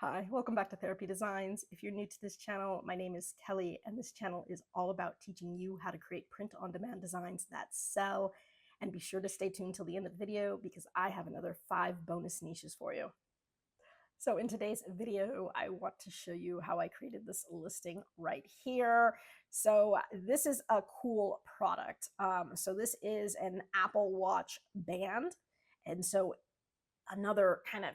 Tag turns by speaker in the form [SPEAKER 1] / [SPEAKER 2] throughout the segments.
[SPEAKER 1] Hi, welcome back to Therapy Designs. If you're new to this channel, my name is Kelly, and this channel is all about teaching you how to create print-on-demand designs that sell. And be sure to stay tuned till the end of the video because I have another 5 bonus niches for you. So in today's video, I want to show you how I created this listing right here. So this is a cool product. So this is an Apple Watch band. And so another kind of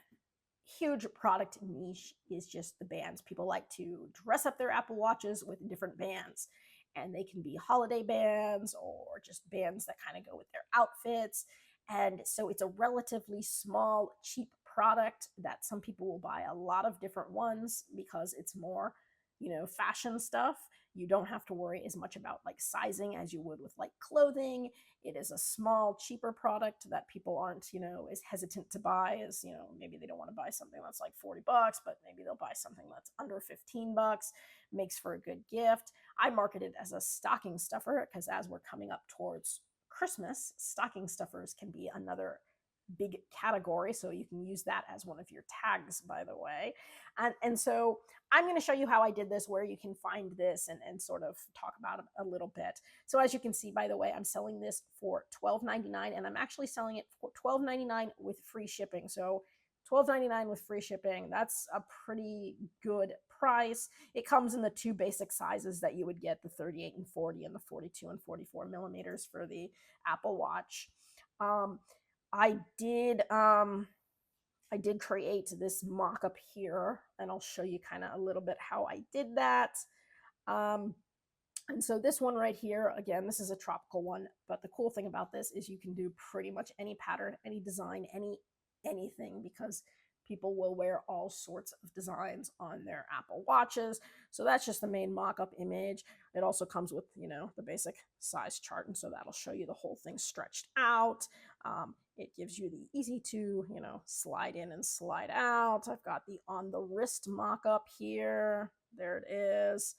[SPEAKER 1] huge product niche is just the bands. People like to dress up their Apple Watches with different bands, and they can be holiday bands or just bands that kind of go with their outfits. And so it's a relatively small, cheap product that some people will buy a lot of different ones because it's more, fashion stuff. You don't have to worry as much about like sizing as you would with like clothing. It is a small, cheaper product that people aren't, as hesitant to buy as, maybe they don't want to buy something that's like 40 bucks, but maybe they'll buy something that's under 15 bucks, makes for a good gift. I market it as a stocking stuffer because as we're coming up towards Christmas, stocking stuffers can be another big category. So you can use that as one of your tags, by the way. And so I'm going to show you how I did this, where you can find this, and sort of talk about it a little bit. So as you can see, by the way, I'm selling this for $12.99, and I'm actually selling it for $12.99 with free shipping. So $12.99 with free shipping, that's a pretty good price. It comes in the 2 basic sizes that you would get, the 38 and 40 and the 42 and 44 millimeters for the Apple Watch. I did create this mock-up here, and I'll show you kind of a little bit how I did that. And so this one right here, again, this is a tropical one, but the cool thing about this is you can do pretty much any pattern, any design, anything, because people will wear all sorts of designs on their Apple Watches. So that's just the main mock-up image. It also comes with, the basic size chart, and so that'll show you the whole thing stretched out. It gives you the easy to, slide in and slide out. I've got the on the wrist mock-up here. There it is,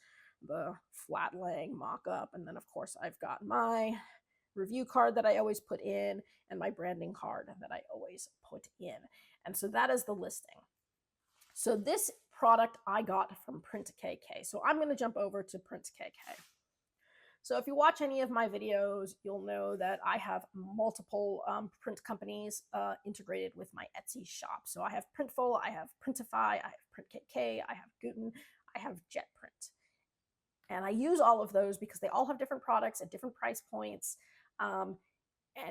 [SPEAKER 1] the flat laying mock-up. And then of course I've got my review card that I always put in and my branding card that I always put in. And so that is the listing. So this product I got from PrintKK. So I'm going to jump over to PrintKK. So if you watch any of my videos, you'll know that I have multiple print companies integrated with my Etsy shop. So I have Printful, I have Printify, I have PrintKK, I have Guten, I have JetPrint. And I use all of those because they all have different products at different price points. And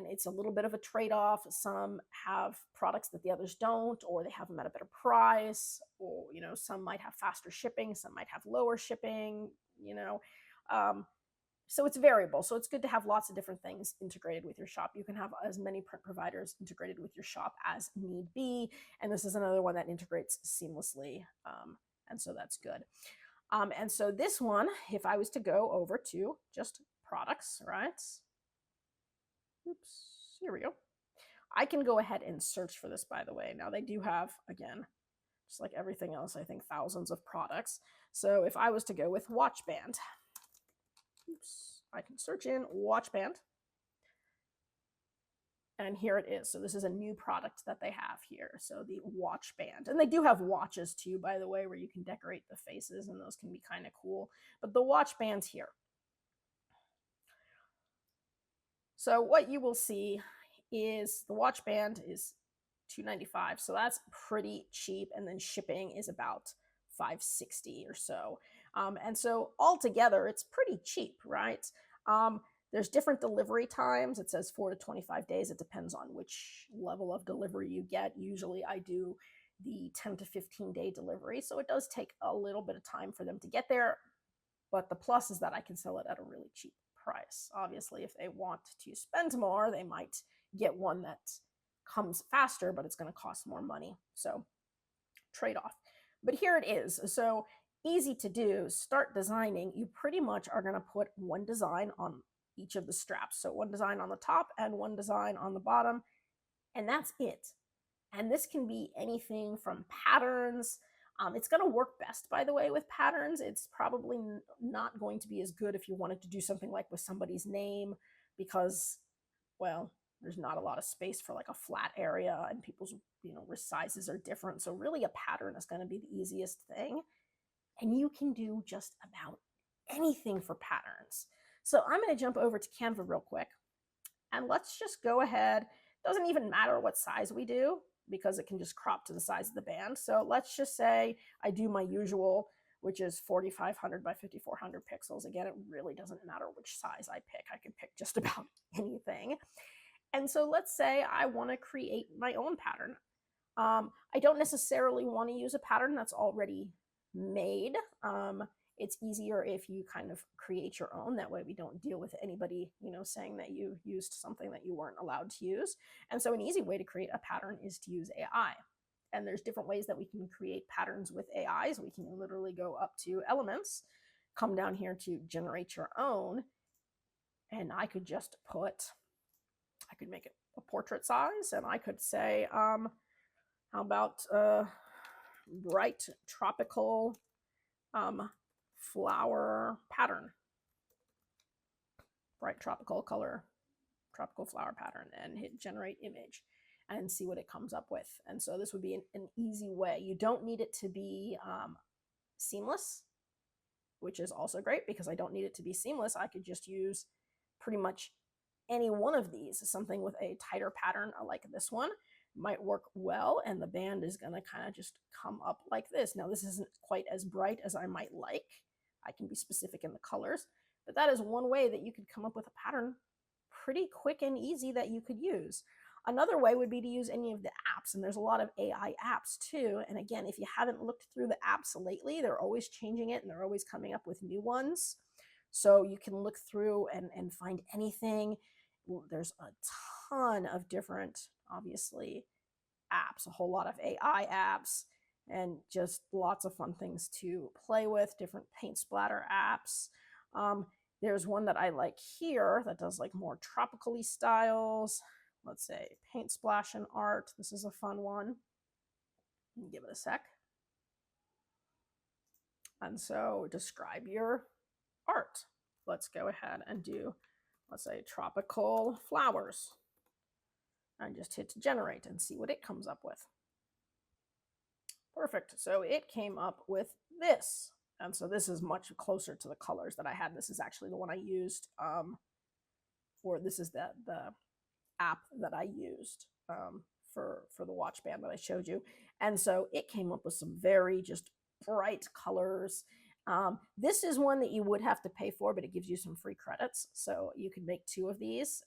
[SPEAKER 1] it's a little bit of a trade-off. Some have products that the others don't, or they have them at a better price, or, some might have faster shipping, some might have lower shipping, so it's variable. So it's good to have lots of different things integrated with your shop. You can have as many print providers integrated with your shop as need be. And this is another one that integrates seamlessly. And so that's good. And so this one, if I was to go over to just products, right? Oops, here we go. I can go ahead and search for this, by the way. Now they do have, again, just like everything else, I think thousands of products. So if I was to go with watch band, oops, I can search in watch band. And here it is. So this is a new product that they have here. So the watch band. And they do have watches too, by the way, where you can decorate the faces, and those can be kind of cool. But the watch band's here. So what you will see is the watch band is $2.95. So that's pretty cheap. And then shipping is about $5.60 or so. And so altogether, it's pretty cheap, right? There's different delivery times. It says 4 to 25 days. It depends on which level of delivery you get. Usually I do the 10 to 15 day delivery. So it does take a little bit of time for them to get there. But the plus is that I can sell it at a really cheap price. Obviously, if they want to spend more, they might get one that comes faster, but it's going to cost more money. So trade-off. But here it is. So easy to do. Start designing. You pretty much are going to put one design on each of the straps. So one design on the top and one design on the bottom, and that's it. And this can be anything from patterns. It's going to work best, by the way, with patterns. It's probably not going to be as good if you wanted to do something like with somebody's name because, well, there's not a lot of space for like a flat area, and people's, wrist sizes are different. So really a pattern is going to be the easiest thing. And you can do just about anything for patterns. So I'm going to jump over to Canva real quick, and let's just go ahead. Doesn't even matter what size we do because it can just crop to the size of the band. So let's just say I do my usual, which is 4,500 by 5,400 pixels. Again, it really doesn't matter which size I pick. I can pick just about anything. And so let's say I want to create my own pattern. I don't necessarily want to use a pattern that's already made. It's easier if you kind of create your own. That way we don't deal with anybody, saying that you used something that you weren't allowed to use. And so an easy way to create a pattern is to use AI. And there's different ways that we can create patterns with AIs. We can literally go up to elements, come down here to generate your own, and I could just I could make it a portrait size, and I could say, how about bright tropical flower pattern, bright tropical color, tropical flower pattern, and hit generate image and see what it comes up with. And so this would be an easy way. You don't need it to be seamless, which is also great because I don't need it to be seamless. I could just use pretty much any one of these. Something with a tighter pattern like this one might work well, and the band is going to kind of just come up like this. Now, this isn't quite as bright as I might like. I can be specific in the colors, but that is one way that you could come up with a pattern pretty quick and easy that you could use. Another way would be to use any of the apps, and there's a lot of AI apps too. And again, if you haven't looked through the apps lately, they're always changing it and they're always coming up with new ones. So you can look through and find anything. There's a ton of different, obviously, apps, a whole lot of AI apps, and just lots of fun things to play with, different paint splatter apps. There's one that I like here that does like more tropically styles. Let's say paint splash and art. This is a fun one. Give it a sec. And so describe your art. Let's go ahead and do, let's say, tropical flowers. And just hit generate and see what it comes up with. Perfect. So it came up with this. And so this is much closer to the colors that I had. This is actually the one I used, or this is the app that I used for the watch band that I showed you. And so it came up with some very just bright colors. This is one that you would have to pay for, but it gives you some free credits. So you could make 2 of these,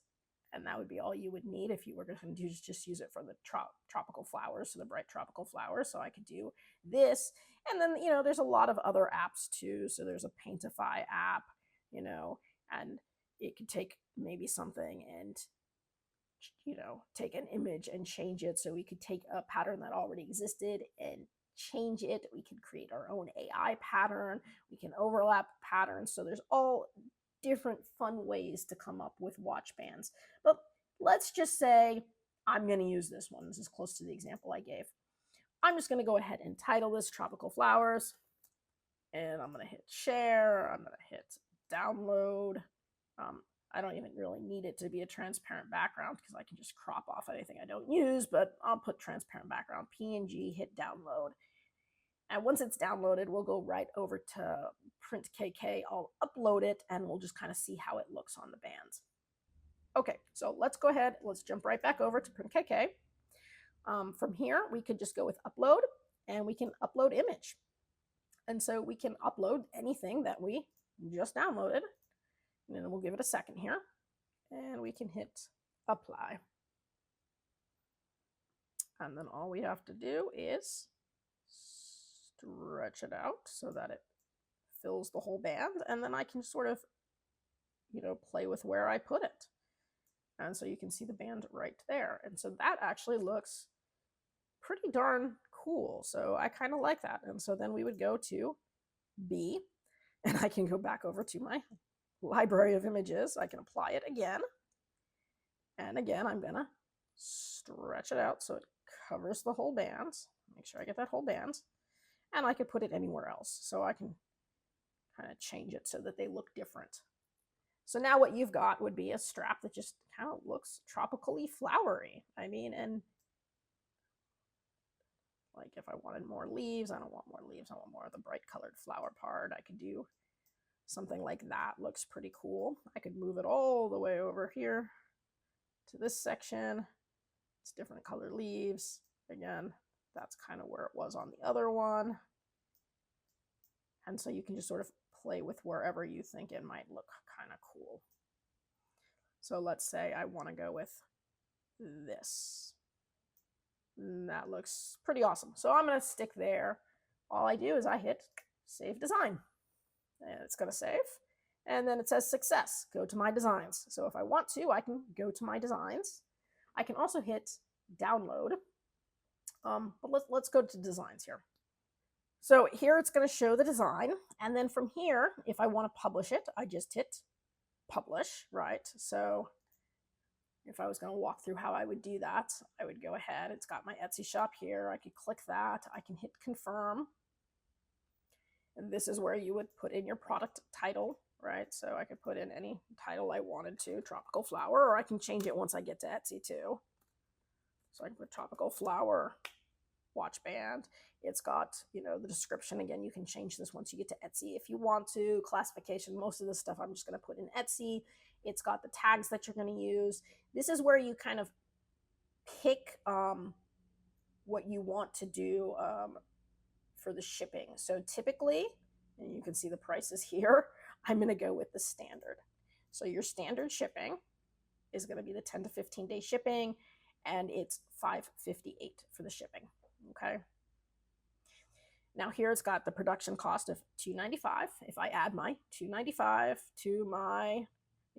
[SPEAKER 1] and that would be all you would need if you were going to just use it for the tropical flowers, so the bright tropical flowers. So I could do this. And then, there's a lot of other apps too. So there's a Paintify app, and it could take maybe something and, take an image and change it. So we could take a pattern that already existed and change it. We could create our own AI pattern. We can overlap patterns. So there's all different fun ways to come up with watch bands. But let's just say I'm going to use this one. This is close to the example I gave. I'm just going to go ahead and title this Tropical Flowers. And I'm going to hit share. I'm going to hit download. I don't even really need it to be a transparent background because I can just crop off anything I don't use, but I'll put transparent background, PNG, hit download. And once it's downloaded, we'll go right over to PrintKK. I'll upload it and we'll just kind of see how it looks on the bands. Okay, so let's go ahead. Let's jump right back over to PrintKK. From here, we could just go with upload and we can upload image. And so we can upload anything that we just downloaded. And then we'll give it a second here. And we can hit apply. And then all we have to do is stretch it out so that it fills the whole band. And then I can sort of, play with where I put it. And so you can see the band right there. And so that actually looks pretty darn cool. So I kind of like that. And so then we would go to B, and I can go back over to my library of images. I can apply it again. And again, I'm going to stretch it out so it covers the whole band. Make sure I get that whole band. And I could put it anywhere else. So I can kind of change it so that they look different. So now what you've got would be a strap that just kind of looks tropically flowery. I mean, and like if I wanted more leaves, I don't want more leaves. I want more of the bright colored flower part. I could do something like that. Looks pretty cool. I could move it all the way over here to this section. It's different color leaves. Again, that's kind of where it was on the other one. And so you can just sort of play with wherever you think it might look kind of cool. So let's say I want to go with this. And that looks pretty awesome. So I'm going to stick there. All I do is I hit save design. And it's going to save. And then it says success. Go to my designs. So if I want to, I can go to my designs. I can also hit download. But let's go to designs here. So here it's going to show the design. And then from here, if I want to publish it, I just hit publish, right? So if I was going to walk through how I would do that, I would go ahead. It's got my Etsy shop here. I could click that. I can hit confirm. And this is where you would put in your product title, right? So I could put in any title I wanted to, tropical flower, or I can change it once I get to Etsy too. So I can put tropical flower watch band. It's got, the description. Again, you can change this once you get to Etsy if you want to. Classification, most of this stuff I'm just going to put in Etsy. It's got the tags that you're going to use. This is where you kind of pick what you want to do for the shipping. So typically, and you can see the prices here, I'm going to go with the standard. So your standard shipping is going to be the 10 to 15 day shipping, and it's $5.58 for the shipping. Okay. Now here it's got the production cost of $2.95. If I add my $2.95 to my,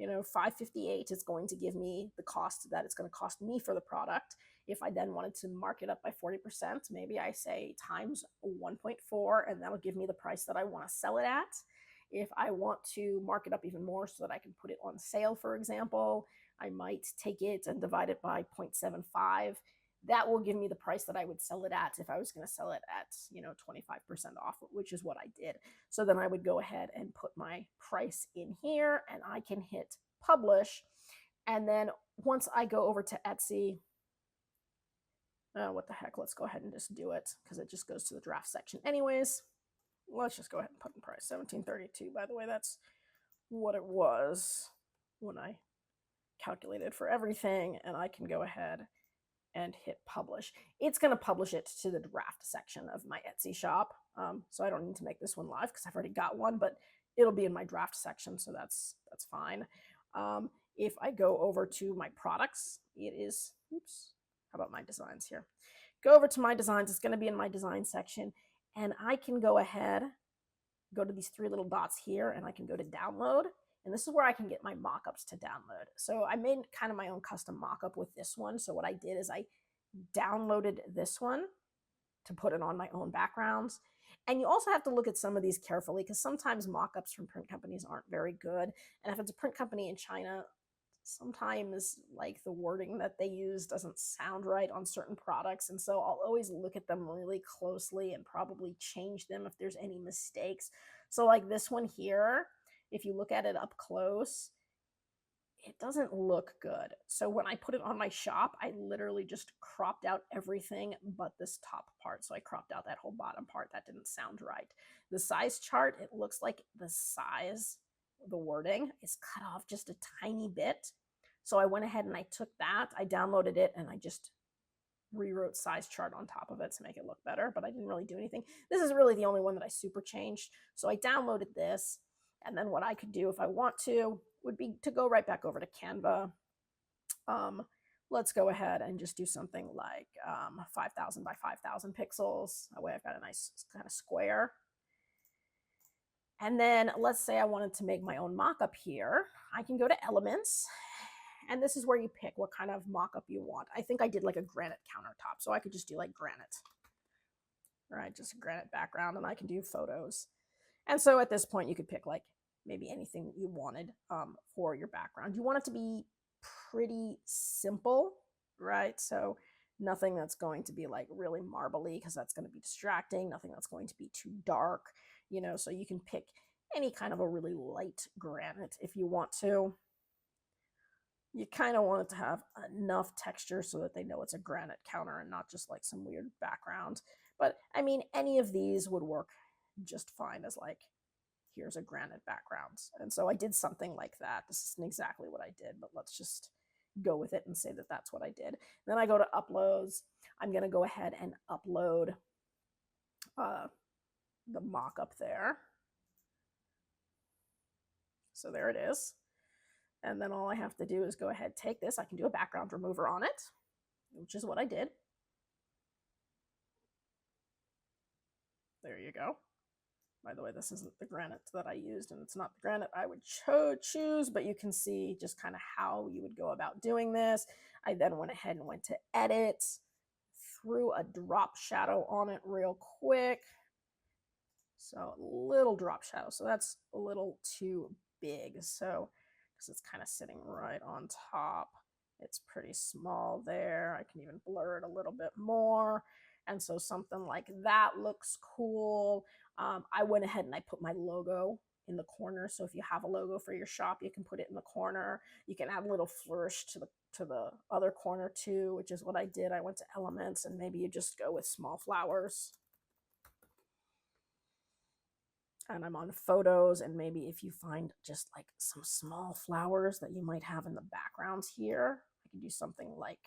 [SPEAKER 1] $5.58, it's going to give me the cost that it's going to cost me for the product. If I then wanted to mark it up by 40%, maybe I say times 1.4, and that'll give me the price that I want to sell it at. If I want to mark it up even more so that I can put it on sale, for example, I might take it and divide it by 0.75. That will give me the price that I would sell it at if I was going to sell it at, 25% off, which is what I did. So then I would go ahead and put my price in here, and I can hit publish. And then once I go over to Etsy, what the heck, let's go ahead and just do it because it just goes to the draft section anyways. Let's just go ahead and put in price, $17.32. By the way, that's what it was when I calculated for everything, and I can go ahead and hit publish. It's going to publish it to the draft section of my Etsy shop. So I don't need to make this one live because I've already got one, but it'll be in my draft section, so that's fine. If I go over to my products, it is, how about my designs here? Go over to my designs. It's going to be in my design section, and I can go ahead, go to these three little dots here, and I can go to download. And this is where I can get my mockups to download. So I made kind of my own custom mockup with this one. So what I did is I downloaded this one to put it on my own backgrounds. And you also have to look at some of these carefully because sometimes mockups from print companies aren't very good. And if it's a print company in China, sometimes like the wording that they use doesn't sound right on certain products. And so I'll always look at them really closely and probably change them if there's any mistakes. So like this one here, if you look at it up close, it doesn't look good. So when I put it on my shop, I literally just cropped out everything but this top part. So I cropped out that whole bottom part. That didn't sound right. The size chart, it looks like the size, the wording is cut off just a tiny bit. So I went ahead and I took that, I downloaded it, and I just rewrote size chart on top of it to make it look better, but I didn't really do anything. This is really the only one that I super changed. So I downloaded this. And then what I could do if I want to would be to go right back over to Canva. Let's go ahead and just do something like 5,000 by 5,000 pixels. That way I've got a nice kind of square. And then let's say I wanted to make my own mockup here. I can go to Elements, and this is where you pick what kind of mockup you want. I think I did like a granite countertop, so I could just do like granite. Right, just a granite background, and I can do photos. And so at this point, you could pick like maybe anything that you wanted for your background. You want it to be pretty simple, right? So nothing that's going to be like really marbly because that's going to be distracting. Nothing that's going to be too dark, so you can pick any kind of a really light granite if you want to. You kind of want it to have enough texture so that they know it's a granite counter and not just like some weird background. But I mean, any of these would work just fine as like, here's a granite background. And so I did something like that. This isn't exactly what I did, but let's just go with it and say that that's what I did. Then I go to uploads. I'm going to go ahead and upload the mock-up there. So there it is. And then all I have to do is go ahead, take this. I can do a background remover on it, which is what I did. There you go. By the way, this isn't the granite that I used, and it's not the granite I would choose, but you can see just kind of how you would go about doing this. I then went ahead and went to edit, threw a drop shadow on it real quick. So a little drop shadow. So that's a little too big. So because it's kind of sitting right on top, it's pretty small there. I can even blur it a little bit more. And so something like that looks cool. I went ahead and I put my logo in the corner. So if you have a logo for your shop, you can put it in the corner. You can add a little flourish to the other corner too, which is what I did. I went to elements, and maybe you just go with small flowers. And I'm on photos, and maybe if you find just like some small flowers that you might have in the backgrounds here, I can do something like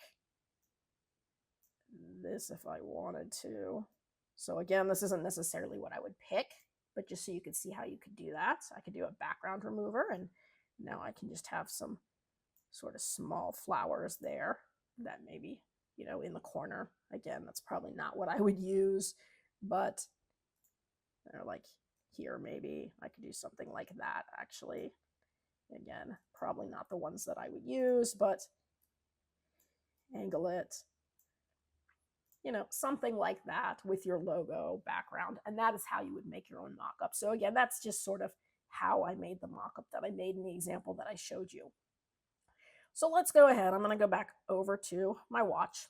[SPEAKER 1] this if I wanted to. So again, this isn't necessarily what I would pick, but just so you could see how you could do that. I could do a background remover, and now I can just have some sort of small flowers there that maybe, you know, in the corner. Again, that's probably not what I would use, but they're like here, maybe I could do something like that actually. Again, probably not the ones that I would use, but angle it, you know, something like that with your logo background. And that is how you would make your own mock-up. So again, that's just sort of how I made the mock-up that I made in the example that I showed you. So let's go ahead. I'm going to go back over to my watch.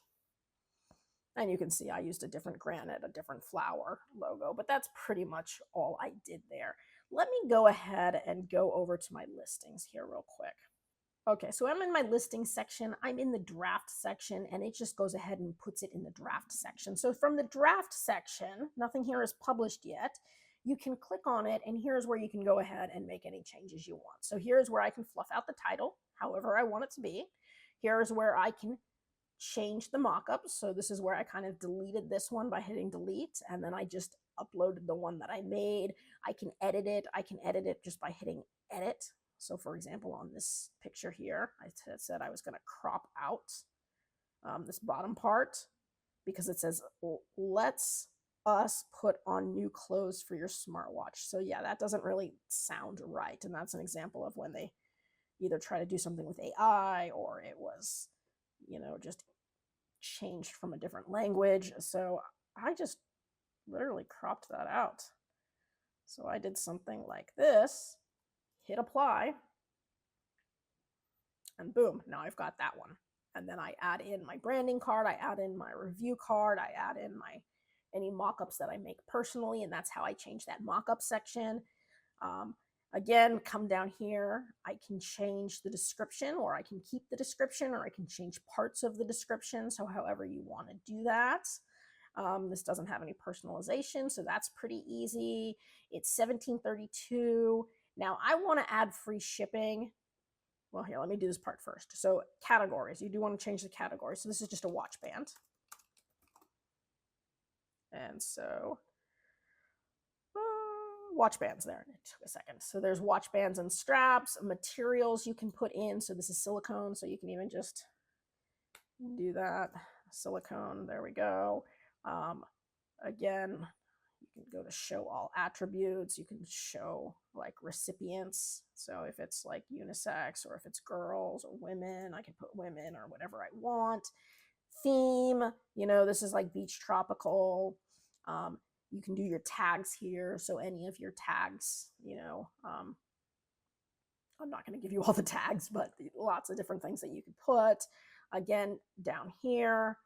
[SPEAKER 1] And you can see I used a different granite, a different flower logo, but that's pretty much all I did there. Let me go ahead and go over to my listings here real quick. Okay, so I'm in my listing section. I'm in the draft section, and it just goes ahead and puts it in the draft section. So from the draft section, nothing here is published yet. You can click on it, and here's where you can go ahead and make any changes you want. So here's where I can fluff out the title however I want it to be. Here's where I can change the mockup. So this is where I kind of deleted this one by hitting delete, and then I just uploaded the one that I made. I can edit it. I can edit it just by hitting edit. So for example, on this picture here, I said I was going to crop out this bottom part because it says, let's us put on new clothes for your smartwatch. So yeah, that doesn't really sound right. And that's an example of when they either try to do something with AI, or it was, you know, just changed from a different language. So I just literally cropped that out. So I did something like this, hit apply, and boom, now I've got that one. And then I add in my branding card, I add in my review card, I add in my any mock-ups that I make personally, and that's how I change that mock-up section. Again, come down here, I can change the description, or I can keep the description, or I can change parts of the description. So however you want to do that. This doesn't have any personalization, so that's pretty easy. It's $17.32. Now I want to add free shipping. Well, here, let me do this part first. So categories, you do want to change the category. So this is just a watch band. And so watch bands there. It took a second. So there's watch bands and straps, materials you can put in. So this is silicone, so you can even just do that. Silicone, there we go. Again, you can go to show all attributes. You can show like recipients. So if it's like unisex, or if it's girls or women, I can put women or whatever I want. Theme, you know, this is like beach tropical. You can do your tags here. So any of your tags, you know, I'm not going to give you all the tags, but lots of different things that you could put. Again, down here,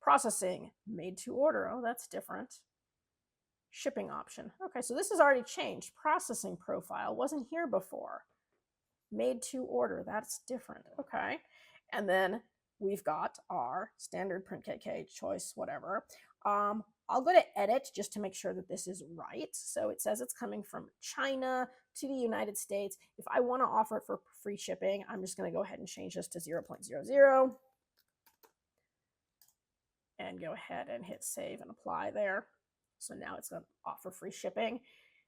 [SPEAKER 1] processing, made to order. Oh, that's different. shipping option. Okay, so this is already changed. Processing profile wasn't here before. Made to order, that's different. Okay, and then we've got our standard PrintKK choice, whatever. I'll go to edit just to make sure that this is right. So it says it's coming from China to the United States. If I want to offer it for free shipping, I'm just going to go ahead and change this to 0.00 and go ahead and hit save and apply there. So now it's going to offer free shipping.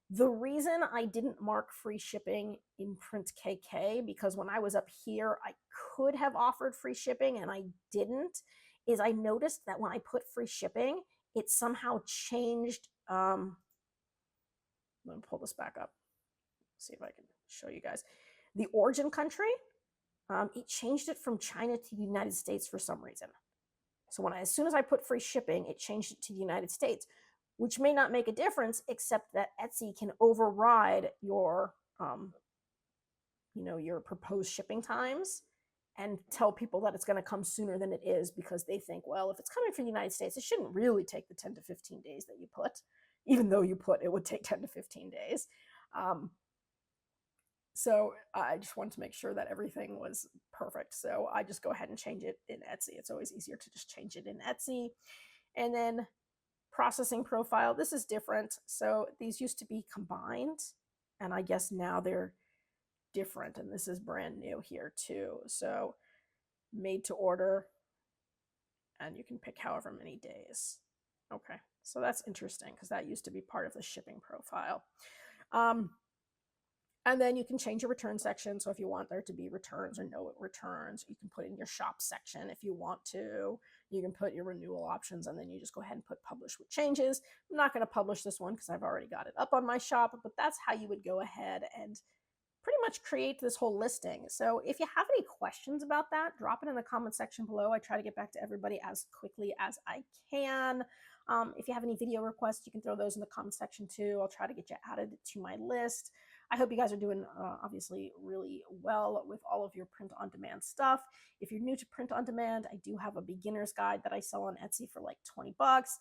[SPEAKER 1] The reason I didn't mark free shipping in PrintKK, because when I was up here, I could have offered free shipping and I didn't, is I noticed that when I put free shipping, it somehow changed. I'm going to pull this back up, see if I can show you guys. The origin country, it changed it from China to the United States for some reason. So as soon as I put free shipping, it changed it to the United States, which may not make a difference, except that Etsy can override your, your proposed shipping times and tell people that it's going to come sooner than it is, because they think, well, if it's coming from the United States, it shouldn't really take the 10 to 15 days that you put, even though you put it would take 10 to 15 days. So I just wanted to make sure that everything was perfect. So I just go ahead and change it in Etsy. It's always easier to just change it in Etsy. And then processing profile, this is different. So these used to be combined, and I guess now they're different, and this is brand new here too. So made to order, and you can pick however many days. Okay, so that's interesting because that used to be part of the shipping profile. And then you can change your return section. So if you want there to be returns or no returns, you can put in your shop section if you want to. You can put your renewal options, and then you just go ahead and put publish with changes. I'm not going to publish this one because I've already got it up on my shop, but that's how you would go ahead and pretty much create this whole listing. So if you have any questions about that, drop it in the comment section below. I try to get back to everybody as quickly as I can. If you have any video requests, you can throw those in the comment section too. I'll try to get you added to my list. I hope you guys are doing obviously really well with all of your print on demand stuff. If you're new to print on demand, I do have a beginner's guide that I sell on Etsy for like 20 bucks.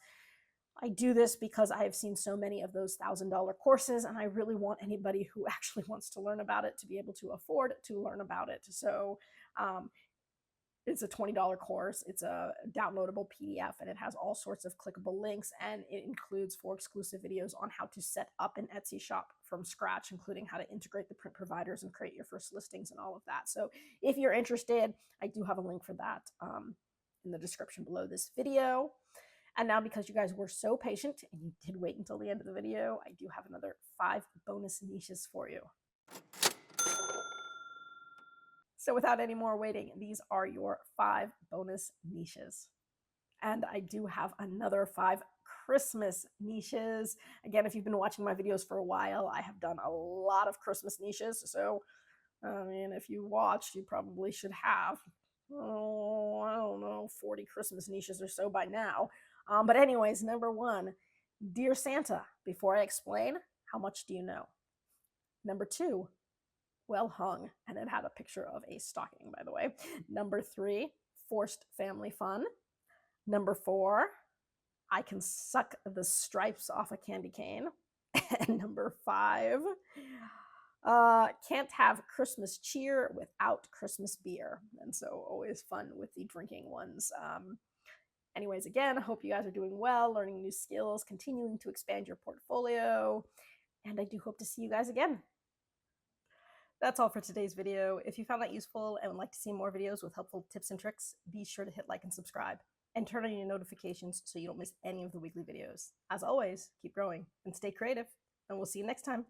[SPEAKER 1] I do this because I have seen so many of those $1,000 courses, and I really want anybody who actually wants to learn about it to be able to afford to learn about it. So it's a $20 course. It's a downloadable PDF, and it has all sorts of clickable links, and it includes 4 exclusive videos on how to set up an Etsy shop from scratch, including how to integrate the print providers and create your first listings and all of that. So if you're interested, I do have a link for that in the description below this video. And now, because you guys were so patient and you did wait until the end of the video, I do have another 5 bonus niches for you. So without any more waiting, these are your 5 bonus niches. And I do have another 5 Christmas niches. Again, if you've been watching my videos for a while, I have done a lot of Christmas niches. So, I mean, if you watched, you probably should have, I don't know, 40 Christmas niches or so by now. But anyways, number 1, Dear Santa, before I explain, how much do you know? Number 2, Well Hung, and it had a picture of a stocking, by the way. Number 3, Forced Family Fun. Number 4, I Can Suck the Stripes Off a Candy Cane. And number 5, Can't Have Christmas Cheer Without Christmas Beer. And so always fun with the drinking ones. Anyways, again, I hope you guys are doing well, learning new skills, continuing to expand your portfolio, and I do hope to see you guys again. That's all for today's video. If you found that useful and would like to see more videos with helpful tips and tricks, be sure to hit like and subscribe, and turn on your notifications so you don't miss any of the weekly videos. As always, keep growing and stay creative, and we'll see you next time.